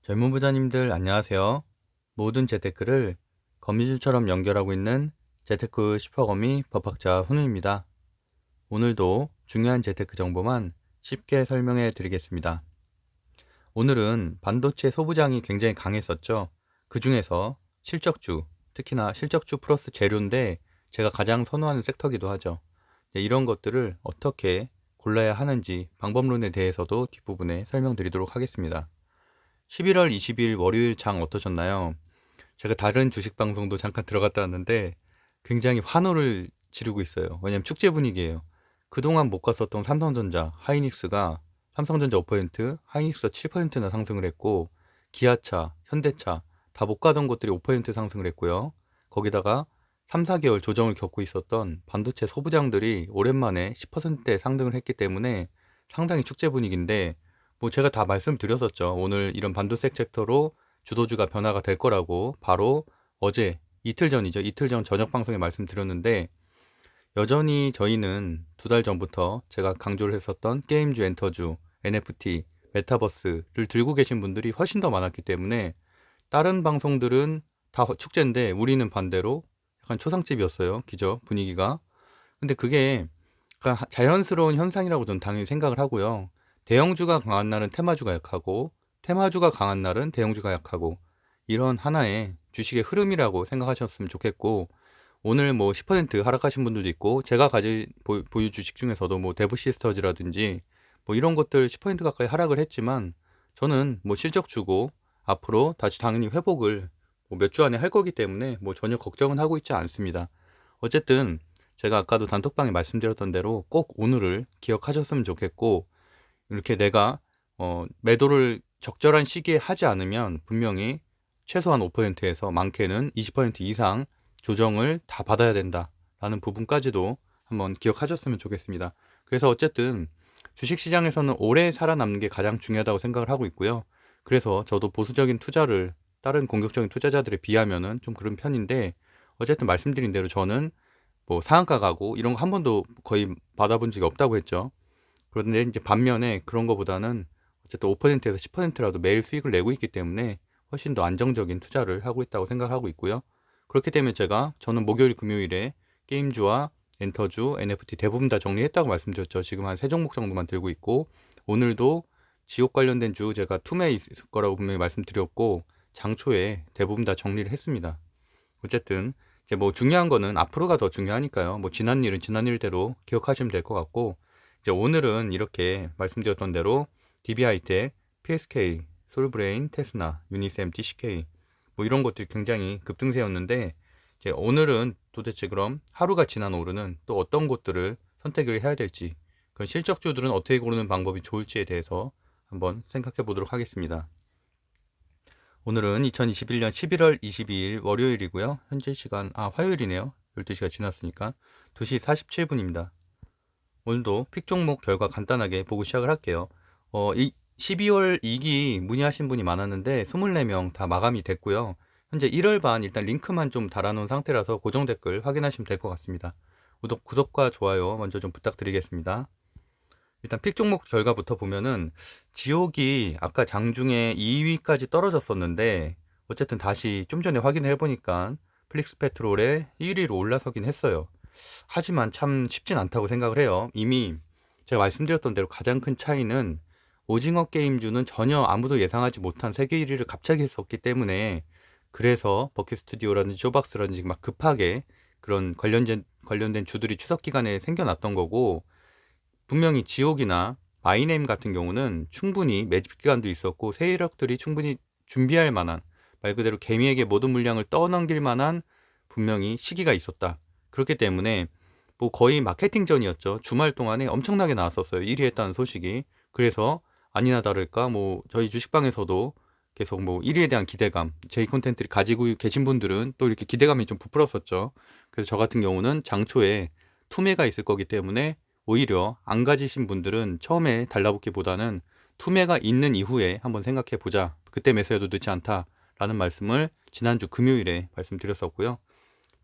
젊은 부자님들 안녕하세요. 모든 재테크를 거미줄처럼 연결하고 있는 재테크 슈퍼거미 법학자 훈우입니다. 오늘도 중요한 재테크 정보만 쉽게 설명해 드리겠습니다. 오늘은 반도체 소부장이 굉장히 강했었죠. 그 중에서 실적주, 특히나 실적주 플러스 재료인데 제가 가장 선호하는 섹터기도 하죠. 이런 것들을 어떻게 골라야 하는지 방법론에 대해서도 뒷부분에 설명드리도록 하겠습니다. 11월 20일 월요일 장 어떠셨나요? 제가 다른 주식 방송도 잠깐 들어갔다 왔는데 굉장히 환호를 지르고 있어요. 왜냐면 축제 분위기예요. 그동안 못 갔었던 삼성전자, 하이닉스가 삼성전자 5%, 하이닉스가 7%나 상승을 했고 기아차, 현대차 다 못 가던 것들이 5% 상승을 했고요. 거기다가 3, 4개월 조정을 겪고 있었던 반도체 소부장들이 오랜만에 10%대 상승을 했기 때문에 상당히 축제 분위기인데 뭐 제가 다 말씀드렸었죠. 오늘 이런 반도체 섹터로 주도주가 변화가 될 거라고 바로 어제 이틀 전이죠. 이틀 전 저녁 방송에 말씀드렸는데 여전히 저희는 두 달 전부터 제가 강조를 했었던 게임주, 엔터주, NFT, 메타버스를 들고 계신 분들이 훨씬 더 많았기 때문에 다른 방송들은 다 축제인데 우리는 반대로 약간 초상집이었어요. 기죠 분위기가. 근데 그게 약간 자연스러운 현상이라고 저는 당연히 생각을 하고요. 대형주가 강한 날은 테마주가 약하고 테마주가 강한 날은 대형주가 약하고 이런 하나의 주식의 흐름이라고 생각하셨으면 좋겠고 오늘 뭐 10% 하락하신 분들도 있고 제가 가진 보유 주식 중에서도 뭐 데브시스터즈라든지 뭐 이런 것들 10% 가까이 하락을 했지만 저는 뭐 실적 주고 앞으로 다시 당연히 회복을 뭐 몇 주 안에 할 거기 때문에 뭐 전혀 걱정은 하고 있지 않습니다. 어쨌든 제가 아까도 단톡방에 말씀드렸던 대로 꼭 오늘을 기억하셨으면 좋겠고 이렇게 내가 매도를 적절한 시기에 하지 않으면 분명히 최소한 5%에서 많게는 20% 이상 조정을 다 받아야 된다라는 부분까지도 한번 기억하셨으면 좋겠습니다. 그래서 어쨌든 주식시장에서는 오래 살아남는 게 가장 중요하다고 생각을 하고 있고요. 그래서 저도 보수적인 투자를 다른 공격적인 투자자들에 비하면은 좀 그런 편인데 어쨌든 말씀드린 대로 저는 뭐 상한가 가고 이런 거 한 번도 거의 받아본 적이 없다고 했죠. 그런데 이제 반면에 그런 거보다는 어쨌든 5%에서 10%라도 매일 수익을 내고 있기 때문에 훨씬 더 안정적인 투자를 하고 있다고 생각하고 있고요. 그렇기 때문에 저는 목요일, 금요일에 게임주와 엔터주, NFT 대부분 다 정리했다고 말씀드렸죠. 지금 한 3종목 정도만 들고 있고 오늘도 지옥 관련된 주 제가 투매 있을 거라고 분명히 말씀드렸고 장초에 대부분 다 정리를 했습니다. 어쨌든 이제 뭐 중요한 거는 앞으로가 더 중요하니까요. 뭐 지난 일은 지난 일대로 기억하시면 될 것 같고 이제 오늘은 이렇게 말씀드렸던 대로 DB하이텍, PSK, 솔브레인, 테스나, 유니셈, TCK 뭐 이런 것들이 굉장히 급등세였는데 이제 오늘은 도대체 그럼 하루가 지난 오르는 또 어떤 것들을 선택을 해야 될지 그 실적주들은 어떻게 고르는 방법이 좋을지에 대해서 한번 생각해 보도록 하겠습니다. 오늘은 2021년 11월 22일 월요일이고요. 현재 시간 화요일이네요. 12시가 지났으니까 2시 47분입니다. 오늘도 픽 종목 결과 간단하게 보고 시작을 할게요. 이 12월 2기 문의하신 분이 많았는데 24명 다 마감이 됐고요. 현재 1월 반 일단 링크만 좀 달아놓은 상태라서 고정 댓글 확인하시면 될 것 같습니다. 구독과 좋아요 먼저 좀 부탁드리겠습니다. 일단 픽 종목 결과부터 보면은 지옥이 아까 장중에 2위까지 떨어졌었는데 어쨌든 다시 좀 전에 확인을 해보니까 플릭스 페트롤에 1위로 올라서긴 했어요. 하지만 참 쉽진 않다고 생각을 해요. 이미 제가 말씀드렸던 대로 가장 큰 차이는 오징어 게임주는 전혀 아무도 예상하지 못한 세계 1위를 갑자기 했었기 때문에 그래서 버킷 스튜디오라든지 쇼박스라든지 막 급하게 그런 관련된 주들이 추석 기간에 생겨났던 거고 분명히 지옥이나 마이네임 같은 경우는 충분히 매집 기간도 있었고 세력들이 충분히 준비할 만한 말 그대로 개미에게 모든 물량을 떠넘길 만한 분명히 시기가 있었다. 그렇기 때문에 뭐 거의 마케팅전이었죠. 주말 동안에 엄청나게 나왔었어요. 1위 했다는 소식이. 그래서 아니나 다를까 뭐 저희 주식방에서도 계속 뭐 1위에 대한 기대감, 제 콘텐츠를 가지고 계신 분들은 또 이렇게 기대감이 좀 부풀었었죠. 그래서 저 같은 경우는 장초에 투매가 있을 거기 때문에 오히려 안 가지신 분들은 처음에 달라붙기보다는 투매가 있는 이후에 한번 생각해 보자. 그때 매수해도 늦지 않다라는 말씀을 지난주 금요일에 말씀드렸었고요.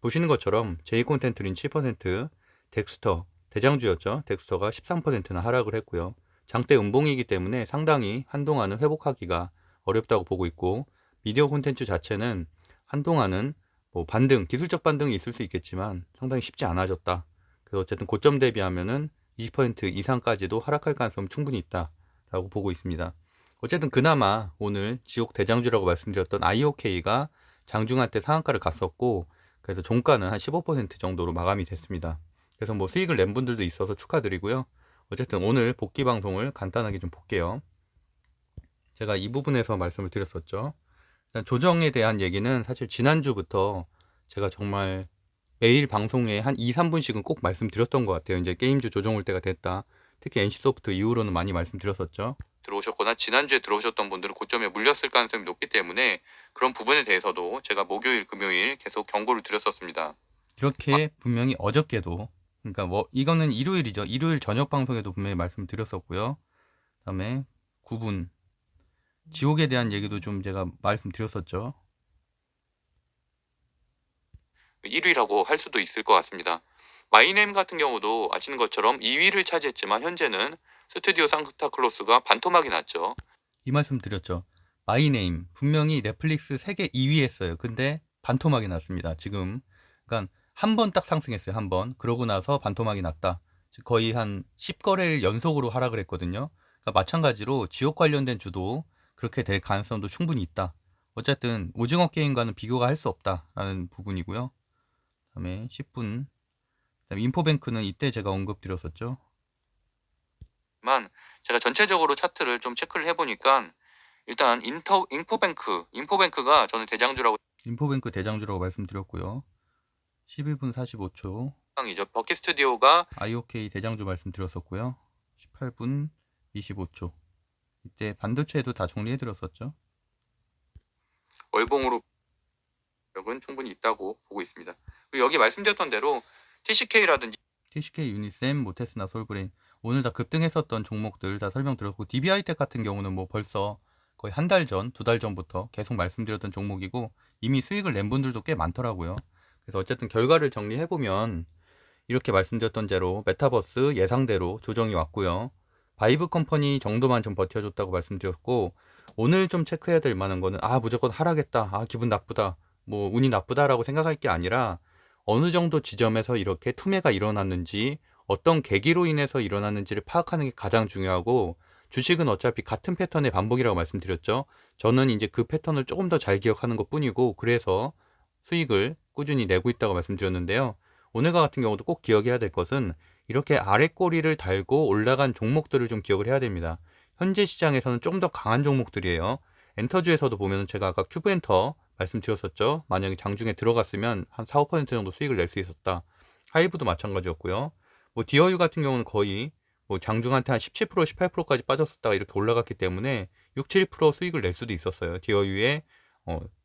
보시는 것처럼 제 콘텐츠는 7%, 덱스터 대장주였죠. 덱스터가 13%나 하락을 했고요. 장대 음봉이기 때문에 상당히 한동안은 회복하기가 어렵다고 보고 있고, 미디어 콘텐츠 자체는 한동안은 뭐 반등, 기술적 반등이 있을 수 있겠지만 상당히 쉽지 않아졌다. 그래서 어쨌든 고점 대비하면은 20% 이상까지도 하락할 가능성이 충분히 있다라고 보고 있습니다. 어쨌든 그나마 오늘 지옥 대장주라고 말씀드렸던 IOK가 장중한 때 상한가를 갔었고, 그래서 종가는 한 15% 정도로 마감이 됐습니다. 그래서 뭐 수익을 낸 분들도 있어서 축하드리고요. 어쨌든 오늘 복귀 방송을 간단하게 좀 볼게요. 제가 이 부분에서 말씀을 드렸었죠. 일단 조정에 대한 얘기는 사실 지난주부터 제가 정말 매일 방송에 한 2, 3분씩은 꼭 말씀드렸던 것 같아요. 이제 게임주 조정 올 때가 됐다. 특히 NC소프트 이후로는 많이 말씀드렸었죠. 들어오셨거나 지난주에 들어오셨던 분들은 고점에 물렸을 가능성이 높기 때문에 그런 부분에 대해서도 제가 목요일, 금요일 계속 경고를 드렸었습니다. 이렇게 분명히 어저께도, 그러니까 뭐 이거는 일요일이죠. 일요일 저녁 방송에도 분명히 말씀드렸었고요. 그다음에 9분 지옥에 대한 얘기도 좀 제가 말씀드렸었죠. 1위라고 할 수도 있을 것 같습니다. 마이네임 같은 경우도 아시는 것처럼 2위를 차지했지만 현재는 스튜디오 산타클로스가 반토막이 났죠. 이 말씀 드렸죠. 마이네임 분명히 넷플릭스 세계 2위 했어요. 근데 반토막이 났습니다. 지금 그러니까 한 번 딱 상승했어요. 한 번. 그러고 나서 반토막이 났다. 즉 거의 한 10거래일 연속으로 하락을 했거든요. 그러니까 마찬가지로 지옥 관련된 주도 그렇게 될 가능성도 충분히 있다. 어쨌든 오징어 게임과는 비교가 할 수 없다라는 부분이고요. 그다음에 10분. 그다음에 인포뱅크는 이때 제가 언급드렸었죠. 만 제가 전체적으로 차트를 좀 체크를 해보니까 일단 인포뱅크가 저는 대장주라고, 인포뱅크 대장주라고 말씀드렸고요. 11분 45초 이죠. 버키 스튜디오가 IOK 대장주 말씀드렸었고요. 18분 25초 이때 반도체도 다 정리해드렸었죠. 월봉으로 력은 충분히 있다고 보고 있습니다. 그리고 여기 말씀드렸던 대로 TCK라든지 TCK, 유니셈, 뭐 테스나, 솔브레인 오늘 다 급등했었던 종목들 다 설명드렸고, DB하이텍 같은 경우는 뭐 벌써 거의 한 달 전, 두 달 전부터 계속 말씀드렸던 종목이고 이미 수익을 낸 분들도 꽤 많더라고요. 그래서 어쨌든 결과를 정리해보면 이렇게 말씀드렸던 대로 메타버스 예상대로 조정이 왔고요. 바이브 컴퍼니 정도만 좀 버텨줬다고 말씀드렸고, 오늘 좀 체크해야 될 만한 거는 무조건 하락했다, 기분 나쁘다, 뭐 운이 나쁘다라고 생각할 게 아니라 어느 정도 지점에서 이렇게 투매가 일어났는지, 어떤 계기로 인해서 일어났는지를 파악하는 게 가장 중요하고, 주식은 어차피 같은 패턴의 반복이라고 말씀드렸죠. 저는 이제 그 패턴을 조금 더 잘 기억하는 것 뿐이고, 그래서 수익을 꾸준히 내고 있다고 말씀드렸는데요. 오늘과 같은 경우도 꼭 기억해야 될 것은 이렇게 아래 꼬리를 달고 올라간 종목들을 좀 기억을 해야 됩니다. 현재 시장에서는 좀 더 강한 종목들이에요. 엔터주에서도 보면 제가 아까 큐브엔터 말씀드렸었죠. 만약에 장중에 들어갔으면 한 4, 5% 정도 수익을 낼 수 있었다. 하이브도 마찬가지였고요. 뭐 디어유 같은 경우는 거의 뭐 장중한테 한 17%, 18%까지 빠졌었다가 이렇게 올라갔기 때문에 6, 7% 수익을 낼 수도 있었어요. 디어유의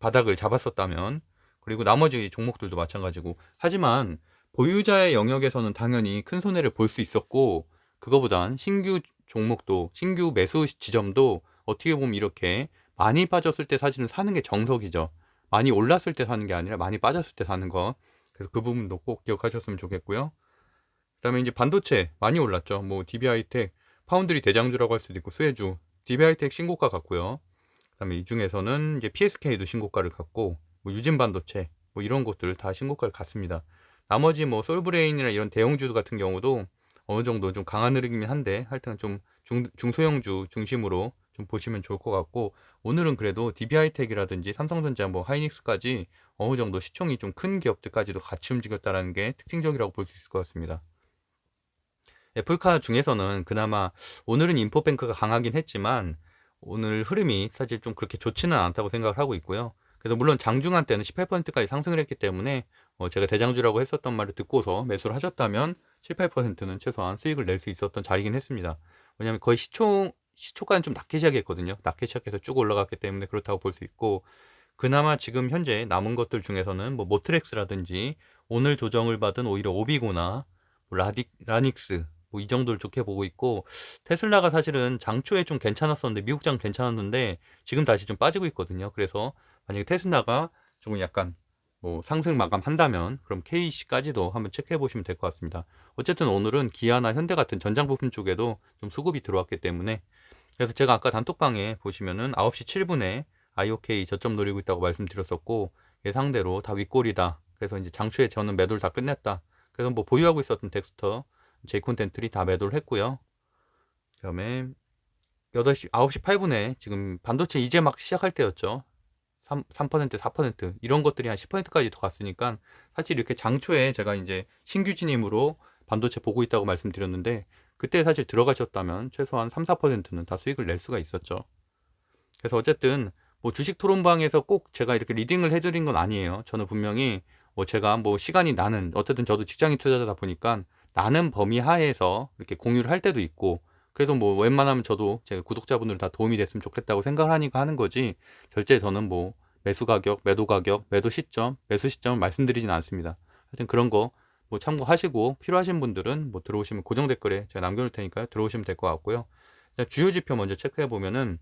바닥을 잡았었다면. 그리고 나머지 종목들도 마찬가지고. 하지만 보유자의 영역에서는 당연히 큰 손해를 볼 수 있었고, 그거보단 신규 종목도, 신규 매수 지점도 어떻게 보면 이렇게 많이 빠졌을 때 사실은 사는 게 정석이죠. 많이 올랐을 때 사는 게 아니라 많이 빠졌을 때 사는 거. 그래서 그 부분도 꼭 기억하셨으면 좋겠고요. 그다음에 이제 반도체 많이 올랐죠. 뭐 DB하이텍, 파운드리 대장주라고 할 수도 있고 수혜주, DB하이텍 신고가 갔고요. 그다음에 이 중에서는 이제 PSK도 신고가를 갔고, 뭐 유진 반도체, 뭐 이런 것들 다 신고가를 갔습니다. 나머지 뭐 솔브레인이나 이런 대형주 같은 경우도 어느 정도 좀 강한 흐름이긴 한데 하여튼 좀 중소형주 중심으로 좀 보시면 좋을 것 같고, 오늘은 그래도 DB하이텍이라든지 삼성전자, 뭐 하이닉스까지 어느 정도 시총이 좀 큰 기업들까지도 같이 움직였다는 게 특징적이라고 볼 수 있을 것 같습니다. 애플카 중에서는 그나마 오늘은 인포뱅크가 강하긴 했지만 오늘 흐름이 사실 좀 그렇게 좋지는 않다고 생각을 하고 있고요. 그래서 물론 장중한 때는 18%까지 상승을 했기 때문에 제가 대장주라고 했었던 말을 듣고서 매수를 하셨다면 7, 8%는 최소한 수익을 낼 수 있었던 자리긴 했습니다. 왜냐하면 거의 시초가는 좀 낮게 시작했거든요. 낮게 시작해서 쭉 올라갔기 때문에 그렇다고 볼 수 있고, 그나마 지금 현재 남은 것들 중에서는 뭐 모트렉스라든지 오늘 조정을 받은 오히려 오비고나 뭐 라닉스 뭐 이 정도를 좋게 보고 있고, 테슬라가 사실은 장초에 좀 괜찮았었는데 미국장 괜찮았는데 지금 다시 좀 빠지고 있거든요. 그래서 만약에 테슬라가 조금 약간 뭐 상승 마감한다면 그럼 KC까지도 한번 체크해 보시면 될 것 같습니다. 어쨌든 오늘은 기아나 현대 같은 전장 부품 쪽에도 좀 수급이 들어왔기 때문에 그래서 제가 아까 단톡방에 보시면은 9시 7분에 IOK 저점 노리고 있다고 말씀드렸었고, 예상대로 다 윗골이다. 그래서 이제 장초에 저는 매도를 다 끝냈다. 그래서 뭐 보유하고 있었던 덱스터, 제이콘텐틀이 다 매도를 했고요. 그다음에 9시 8분에 지금 반도체 이제 막 시작할 때였죠. 3%, 4% 이런 것들이 한 10%까지 더 갔으니까, 사실 이렇게 장초에 제가 이제 신규 진입으로 반도체 보고 있다고 말씀드렸는데, 그때 사실 들어가셨다면 최소한 3, 4%는 다 수익을 낼 수가 있었죠. 그래서 어쨌든 뭐 주식 토론방에서 꼭 제가 이렇게 리딩을 해드린 건 아니에요. 저는 분명히 뭐 제가 뭐 시간이 나는, 어쨌든 저도 직장인 투자자다 보니까 나는 범위 하에서 이렇게 공유를 할 때도 있고, 그래도 뭐 웬만하면 저도 제가 구독자분들 다 도움이 됐으면 좋겠다고 생각을 하니까 하는 거지, 절대 저는 뭐 매수 가격, 매도 가격, 매도 시점, 매수 시점을 말씀드리진 않습니다. 하여튼 그런 거 뭐 참고하시고, 필요하신 분들은 뭐 들어오시면 고정 댓글에 제가 남겨놓을 테니까요. 들어오시면 될 것 같고요. 주요 지표 먼저 체크해 보면은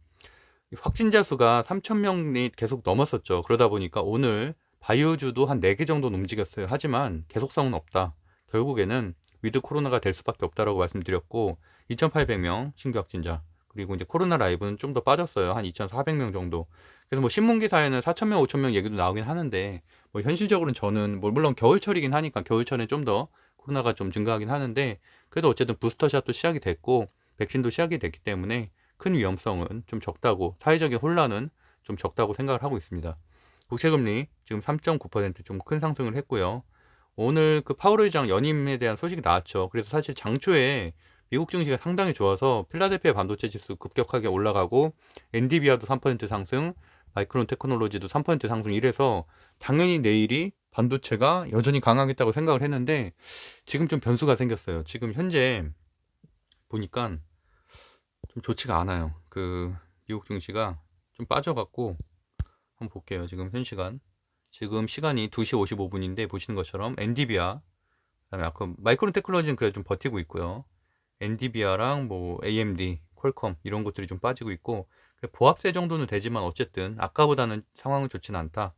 확진자 수가 3,000명이 계속 넘었었죠. 그러다 보니까 오늘 바이오주도 한 4개 정도는 움직였어요. 하지만 계속성은 없다. 결국에는 위드 코로나가 될 수밖에 없다라고 말씀드렸고, 2,800명 신규 확진자, 그리고 이제 코로나 라이브는 좀 더 빠졌어요. 한 2,400명 정도. 그래서 뭐 신문 기사에는 4,000명, 5,000명 얘기도 나오긴 하는데, 뭐 현실적으로는 저는 뭐 물론 겨울철이긴 하니까 겨울철에 좀 더 코로나가 좀 증가하긴 하는데, 그래도 어쨌든 부스터샷도 시작이 됐고 백신도 시작이 됐기 때문에 큰 위험성은 좀 적다고, 사회적인 혼란은 좀 적다고 생각을 하고 있습니다. 국채금리 지금 3.9% 좀 큰 상승을 했고요. 오늘 그 파월 의장 연임에 대한 소식이 나왔죠. 그래서 사실 장초에 미국 증시가 상당히 좋아서 필라델피아 반도체 지수 급격하게 올라가고, 엔디비아도 3% 상승, 마이크론 테크놀로지도 3% 상승, 이래서 당연히 내일이 반도체가 여전히 강하겠다고 생각을 했는데, 지금 좀 변수가 생겼어요. 지금 현재 보니까 좀 좋지가 않아요. 그 미국 증시가 좀 빠져갖고, 한번 볼게요. 지금 현 시간, 지금 시간이 2시 55분인데 보시는 것처럼 엔디비아, 그다음에 아까 마이크론 테크놀로지는 그래도 좀 버티고 있고요. 엔디비아랑 뭐 AMD, 퀄컴 이런 것들이 좀 빠지고 있고, 보합세 정도는 되지만 어쨌든 아까보다는 상황은 좋지는 않다.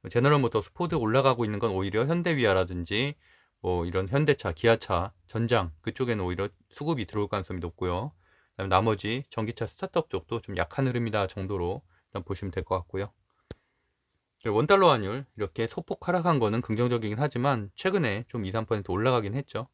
제너럴 모터스, 포드 올라가고 있는 건 오히려 현대위아라든지 뭐 이런 현대차, 기아차, 전장 그쪽에는 오히려 수급이 들어올 가능성이 높고요. 그다음에 나머지 전기차 스타트업 쪽도 좀 약한 흐름이다 정도로 일단 보시면 될 것 같고요. 원달러 환율 이렇게 소폭 하락한 거는 긍정적이긴 하지만 최근에 좀 2, 3% 올라가긴 했죠.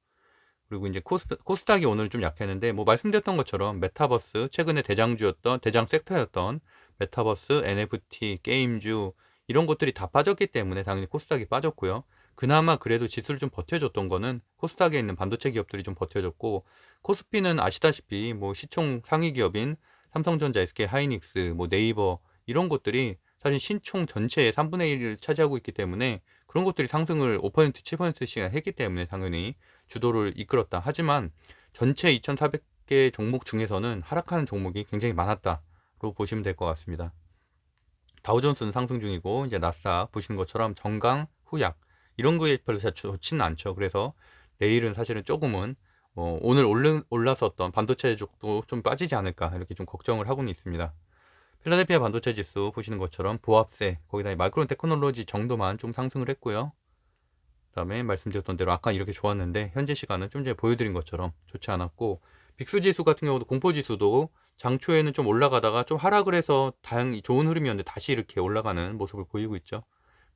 그리고 이제 코스닥이 오늘 좀 약했는데, 뭐 말씀드렸던 것처럼 메타버스, 최근에 대장주였던, 대장 섹터였던 메타버스, NFT, 게임주 이런 것들이 다 빠졌기 때문에 당연히 코스닥이 빠졌고요. 그나마 그래도 지수를 좀 버텨줬던 거는 코스닥에 있는 반도체 기업들이 좀 버텨줬고, 코스피는 아시다시피 뭐 시총 상위 기업인 삼성전자, SK 하이닉스, 뭐 네이버 이런 것들이 사실 신총 전체의 3분의 1을 차지하고 있기 때문에, 그런 것들이 상승을 5%, 7%씩 했기 때문에 당연히 주도를 이끌었다. 하지만 전체 2,400개 종목 중에서는 하락하는 종목이 굉장히 많았다로 보시면 될 것 같습니다. 다우존스는 상승 중이고, 이제 나스닥 보시는 것처럼 정강, 후약 이런 거에 별로 좋지는 않죠. 그래서 내일은 사실은 조금은 오늘 올랐었던 반도체 쪽도 좀 빠지지 않을까 이렇게 좀 걱정을 하고는 있습니다. 필라델피아 반도체 지수 보시는 것처럼 보합세, 거기다 마이크론 테크놀로지 정도만 좀 상승을 했고요. 그다음에 말씀드렸던 대로 아까 이렇게 좋았는데 현재 시간은 좀 전에 보여드린 것처럼 좋지 않았고, 빅스 지수 같은 경우도 공포 지수도 장초에는 좀 올라가다가 좀 하락을 해서 다행히 좋은 흐름이었는데 다시 이렇게 올라가는 모습을 보이고 있죠.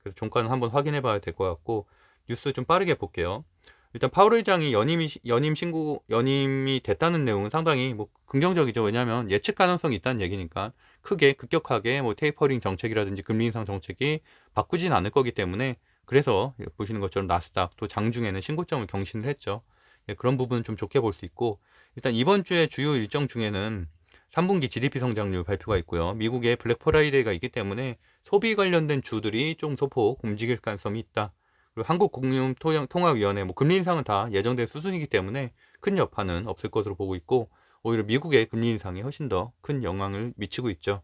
그래서 종가는 한번 확인해 봐야 될 것 같고, 뉴스 좀 빠르게 볼게요. 일단 파월 의장이 연임이 됐다는 내용은 상당히 뭐 긍정적이죠. 왜냐하면 예측 가능성이 있다는 얘기니까, 크게 급격하게 뭐 테이퍼링 정책이라든지 금리 인상 정책이 바꾸진 않을 거기 때문에, 그래서 보시는 것처럼 나스닥 또 장중에는 신고점을 경신을 했죠. 예, 그런 부분은 좀 좋게 볼 수 있고, 일단 이번 주에 주요 일정 중에는 3분기 GDP 성장률 발표가 있고요. 미국에 블랙 프라이데이가 있기 때문에 소비 관련된 주들이 좀 소폭 움직일 가능성이 있다. 그리고 한국금융통화위원회 뭐 금리 인상은 다 예정된 수준이기 때문에 큰 여파는 없을 것으로 보고 있고, 오히려 미국의 금리 인상이 훨씬 더 큰 영향을 미치고 있죠.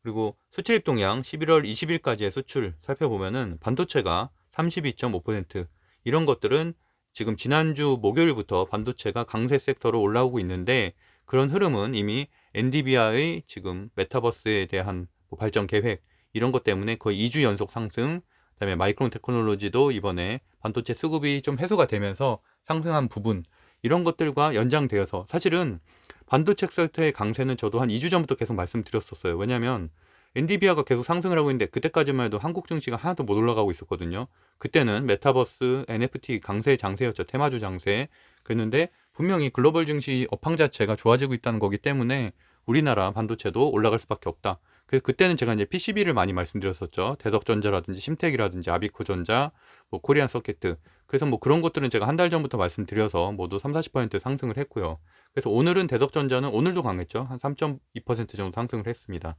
그리고 수출입 동향 11월 20일까지의 수출 살펴보면은 반도체가 32.5%, 이런 것들은 지금 지난주 목요일부터 반도체가 강세 섹터로 올라오고 있는데, 그런 흐름은 이미 엔디비아의 지금 메타버스에 대한 뭐 발전 계획 이런 것 때문에 거의 2주 연속 상승, 그다음에 마이크론 테크놀로지도 이번에 반도체 수급이 좀 해소가 되면서 상승한 부분, 이런 것들과 연장되어서 사실은 반도체 섹터의 강세는 저도 한 2주 전부터 계속 말씀드렸었어요. 왜냐면 엔비디아가 계속 상승을 하고 있는데 그때까지만 해도 한국 증시가 하나도 못 올라가고 있었거든요. 그때는 메타버스, NFT 강세 장세였죠. 테마주 장세. 그랬는데 분명히 글로벌 증시 업황 자체가 좋아지고 있다는 거기 때문에 우리나라 반도체도 올라갈 수밖에 없다. 그래서 그때는 제가 이제 PCB를 많이 말씀드렸었죠. 대덕전자라든지 심텍이라든지 아비코전자, 뭐 코리안 서킷트. 그래서 뭐 그런 것들은 제가 한 달 전부터 말씀드려서 모두 3, 40% 상승을 했고요. 그래서 오늘은 대덕전자는 오늘도 강했죠. 한 3.2% 정도 상승을 했습니다.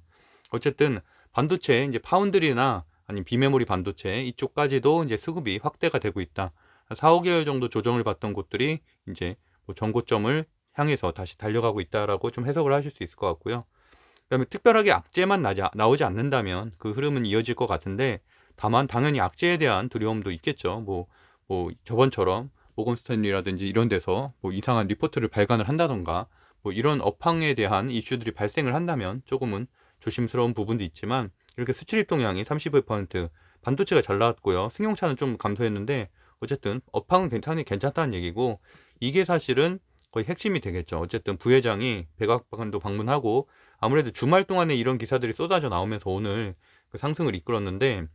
어쨌든 반도체 이제 파운드리나 아니면 비메모리 반도체 이쪽까지도 이제 수급이 확대가 되고 있다. 4, 5개월 정도 조정을 받던 곳들이 이제 뭐 전고점을 향해서 다시 달려가고 있다라고 좀 해석을 하실 수 있을 것 같고요. 그다음에 특별하게 악재만 나오지 않는다면 그 흐름은 이어질 것 같은데 다만 당연히 악재에 대한 두려움도 있겠죠. 뭐 저번처럼 모건 스탠리라든지 이런 데서 뭐 이상한 리포트를 발간을 한다던가 뭐 이런 업황에 대한 이슈들이 발생을 한다면 조금은 조심스러운 부분도 있지만 이렇게 수출입 동향이 35% 반도체가 잘 나왔고요. 승용차는 좀 감소했는데 어쨌든 업황은 굉장히 괜찮다는 얘기고 이게 사실은 거의 핵심이 되겠죠. 어쨌든 부회장이 백악관도 방문하고 아무래도 주말 동안에 이런 기사들이 쏟아져 나오면서 오늘 그 상승을 이끌었는데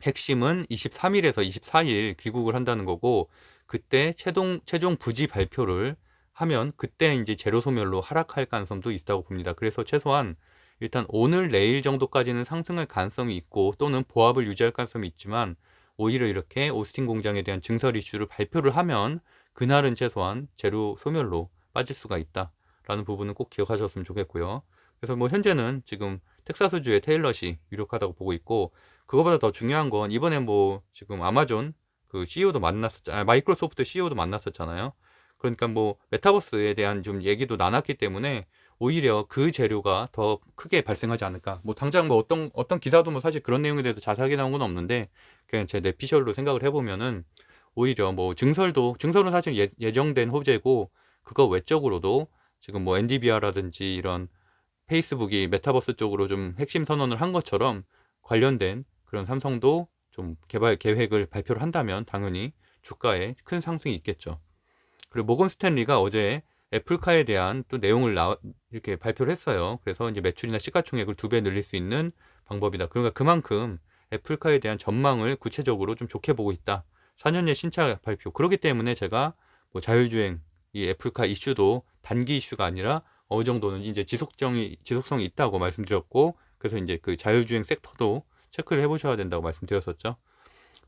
핵심은 23일에서 24일 귀국을 한다는 거고 그때 최종 부지 발표를 하면 그때 이제 제로 소멸로 하락할 가능성도 있다고 봅니다. 그래서 최소한 일단 오늘 내일 정도까지는 상승할 가능성이 있고 또는 보합을 유지할 가능성이 있지만 오히려 이렇게 오스틴 공장에 대한 증설 이슈를 발표를 하면 그날은 최소한 제로 소멸로 빠질 수가 있다라는 부분은 꼭 기억하셨으면 좋겠고요. 그래서 뭐 현재는 지금 텍사스주의 테일럿이 유력하다고 보고 있고 그거보다 더 중요한 건 이번에 뭐 지금 아마존 그 CEO도 마이크로소프트 CEO도 만났었잖아요. 그러니까 뭐 메타버스에 대한 좀 얘기도 나눴기 때문에 오히려 그 재료가 더 크게 발생하지 않을까. 뭐 당장 뭐 어떤 기사도 뭐 사실 그런 내용에 대해서 자세하게 나온 건 없는데 그냥 제 뇌피셜로 생각을 해보면은 오히려 뭐 증설은 사실 예정된 호재고 그거 외적으로도 지금 뭐 엔비디아라든지 이런 페이스북이 메타버스 쪽으로 좀 핵심 선언을 한 것처럼 관련된 그런 삼성도 좀 개발 계획을 발표를 한다면 당연히 주가에 큰 상승이 있겠죠. 그리고 모건 스탠리가 어제 애플카에 대한 또 내용을 이렇게 발표를 했어요. 그래서 이제 매출이나 시가총액을 2배 늘릴 수 있는 방법이다. 그러니까 그만큼 애플카에 대한 전망을 구체적으로 좀 좋게 보고 있다. 4년의 신차 발표. 그렇기 때문에 제가 뭐 자율주행 이 애플카 이슈도 단기 이슈가 아니라 어느 정도는 이제 지속성이 있다고 말씀드렸고 그래서 이제 그 자율주행 섹터도 체크를 해보셔야 된다고 말씀드렸었죠.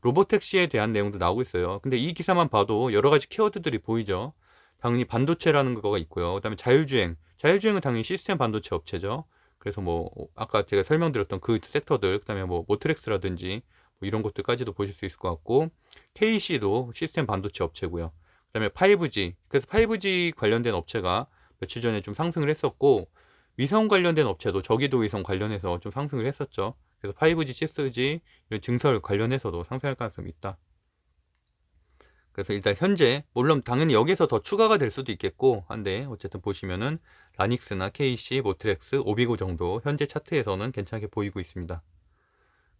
로보택시에 대한 내용도 나오고 있어요. 근데 이 기사만 봐도 여러 가지 키워드들이 보이죠. 당연히 반도체라는 거가 있고요. 그다음에 자율주행은 당연히 시스템 반도체 업체죠. 그래서 뭐 아까 제가 설명드렸던 그 섹터들, 그다음에 뭐 모트렉스라든지 뭐 이런 것들까지도 보실 수 있을 것 같고 KC도 시스템 반도체 업체고요. 그다음에 5G, 그래서 5G 관련된 업체가 며칠 전에 좀 상승을 했었고 위성 관련된 업체도 저기도 위성 관련해서 좀 상승을 했었죠. 그래서 5G, 6G 이런 증설 관련해서도 상승할 가능성이 있다. 그래서 일단 현재 물론 당연히 여기서 더 추가가 될 수도 있겠고 한데 어쨌든 보시면은 라닉스나 KC, 모트렉스, 오비고 정도 현재 차트에서는 괜찮게 보이고 있습니다.